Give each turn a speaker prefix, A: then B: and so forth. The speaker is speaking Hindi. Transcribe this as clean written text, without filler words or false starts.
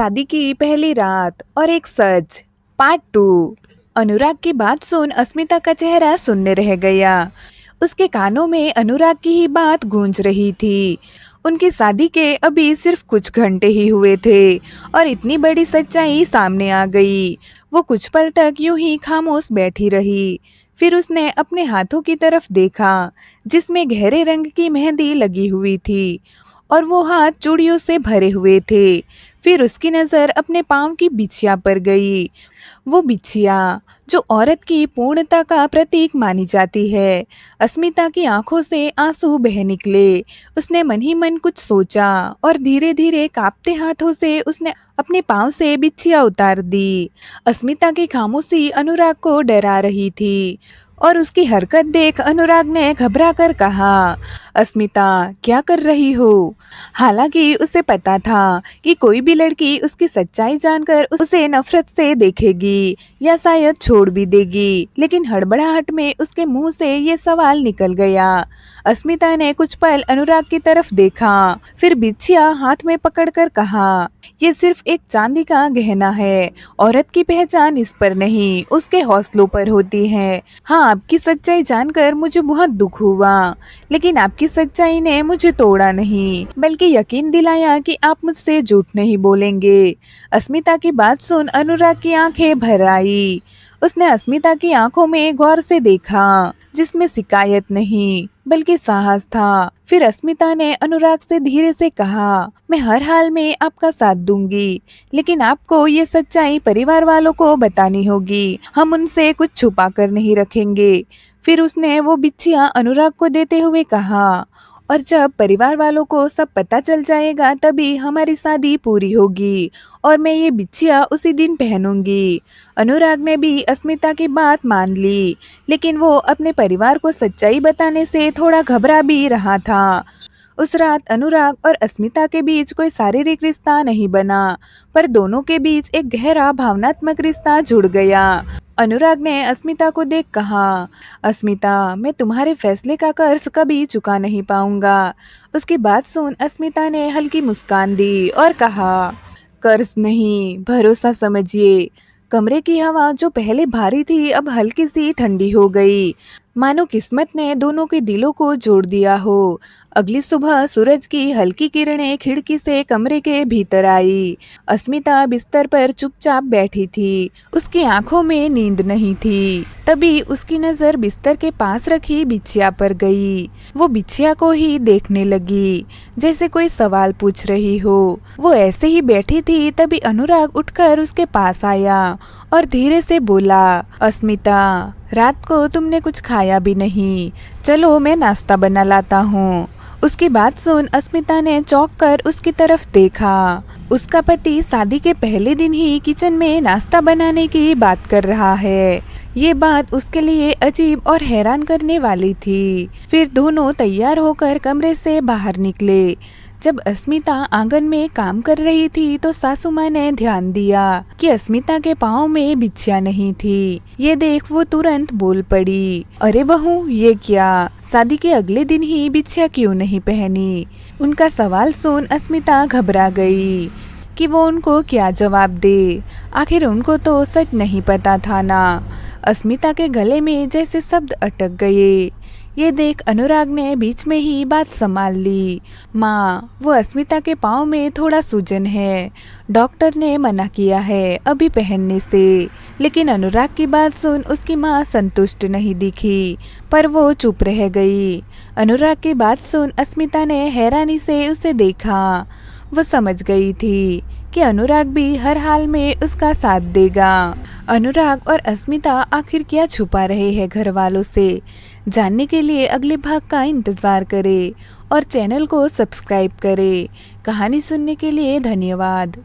A: शादी की पहली रात और एक सच पार्ट 2। अनुराग की बात सुन अस्मिता का चेहरा सुन्न रह गया। उसके कानों में अनुराग की ही बात गूंज रही थी। उनकी शादी के अभी सिर्फ कुछ घंटे ही हुए थे और इतनी बड़ी सच्चाई सामने आ गई। वो कुछ पल तक यूं ही खामोश बैठी रही। फिर उसने अपने हाथों की तरफ देखा जिसमें गहरे रंग की मेहंदी लगी हुई थी और वो हाथ चूड़ियों से भरे हुए थे। फिर उसकी नज़र अपने पाँव की बिछिया पर गई। वो बिछिया जो औरत की पूर्णता का प्रतीक मानी जाती है। अस्मिता की आंखों से आंसू बह निकले। उसने मन ही मन कुछ सोचा और धीरे धीरे कांपते हाथों से उसने अपने पाँव से बिछिया उतार दी। अस्मिता की खामोशी अनुराग को डरा रही थी और उसकी हरकत देख अनुराग ने घबरा कर कहा, अस्मिता क्या कर रही हो? हालांकि उसे पता था कि कोई भी लड़की उसकी सच्चाई जानकर उसे नफरत से देखेगी या शायद छोड़ भी देगी, लेकिन हड़बड़ाहट में उसके मुंह से ये सवाल निकल गया। अस्मिता ने कुछ पल अनुराग की तरफ देखा, फिर बिछिया हाथ में पकड़कर कहा, ये सिर्फ एक चांदी का गहना है। औरत की पहचान इस पर नहीं, उसके हौसलों पर होती है। हाँ, आपकी सच्चाई जानकर मुझे बहुत दुख हुआ, लेकिन आपकी सच्चाई ने मुझे तोड़ा नहीं, बल्कि यकीन दिलाया कि आप मुझसे झूठ नहीं बोलेंगे। अस्मिता की बात सुन अनुराग की आंखें भर आई। उसने अस्मिता की आंखों में गौर से देखा, जिसमें शिकायत नहीं बल्कि साहस था। फिर अस्मिता ने अनुराग से धीरे से कहा, मैं हर हाल में आपका साथ दूंगी, लेकिन आपको ये सच्चाई परिवार वालों को बतानी होगी। हम उनसे कुछ छुपा कर नहीं रखेंगे। फिर उसने वो बिछिया अनुराग को देते हुए कहा, और जब परिवार वालों को सब पता चल जाएगा तभी हमारी शादी पूरी होगी और मैं ये बिछिया उसी दिन पहनूंगी। अनुराग ने भी अस्मिता की बात मान ली, लेकिन वो अपने परिवार को सच्चाई बताने से थोड़ा घबरा भी रहा था। उस रात अनुराग और अस्मिता के बीच कोई शारीरिक रिश्ता नहीं बना, पर दोनों के बीच एक गहरा भावनात्मक रिश्ता जुड़ गया। अनुराग ने अस्मिता को देख कहा, अस्मिता मैं तुम्हारे फैसले का कर्ज कभी चुका नहीं पाऊंगा। उसकी बात सुन अस्मिता ने हल्की मुस्कान दी और कहा, कर्ज नहीं, भरोसा समझिए। कमरे की हवा जो पहले भारी थी अब हल्की सी ठंडी हो गई, मानो किस्मत ने दोनों के दिलों को जोड़ दिया हो। अगली सुबह सूरज की हल्की किरणें खिड़की से कमरे के भीतर आई। अस्मिता बिस्तर पर चुपचाप बैठी थी। उसकी आंखों में नींद नहीं थी। तभी उसकी नजर बिस्तर के पास रखी बिछिया पर गई। वो बिछिया को ही देखने लगी, जैसे कोई सवाल पूछ रही हो। वो ऐसे ही बैठी थी, तभी अनुराग उठकर उसके पास आया और धीरे से बोला, अस्मिता रात को तुमने कुछ खाया भी नहीं, चलो मैं नाश्ता बना लाता हूँ। उसकी बात सुन अस्मिता ने चौंक कर उसकी तरफ देखा। उसका पति शादी के पहले दिन ही किचन में नाश्ता बनाने की बात कर रहा है। ये बात उसके लिए अजीब और हैरान करने वाली थी। फिर दोनों तैयार होकर कमरे से बाहर निकले। जब अस्मिता आंगन में काम कर रही थी तो सासू माँ ने ध्यान दिया कि अस्मिता के पाँव में बिछिया नहीं थी। ये देख वो तुरंत बोल पड़ी, अरे बहू ये क्या, शादी के अगले दिन ही बिछिया क्यों नहीं पहनी? उनका सवाल सुन अस्मिता घबरा गई कि वो उनको क्या जवाब दे। आखिर उनको तो सच नहीं पता था ना। अस्मिता के गले में जैसे शब्द अटक गए। ये देख अनुराग ने बीच में ही बात संभाल ली, माँ वो अस्मिता के पाँव में थोड़ा सूजन है, डॉक्टर ने मना किया है अभी पहनने से। लेकिन अनुराग की बात सुन उसकी माँ संतुष्ट नहीं दिखी, पर वो चुप रह गई। अनुराग की बात सुन अस्मिता ने हैरानी से उसे देखा। वो समझ गई थी कि अनुराग भी हर हाल में उसका साथ देगा। अनुराग और अस्मिता आखिर क्या छुपा रहे हैं घर वालों से, जानने के लिए अगले भाग का इंतजार करें और चैनल को सब्सक्राइब करें। कहानी सुनने के लिए धन्यवाद।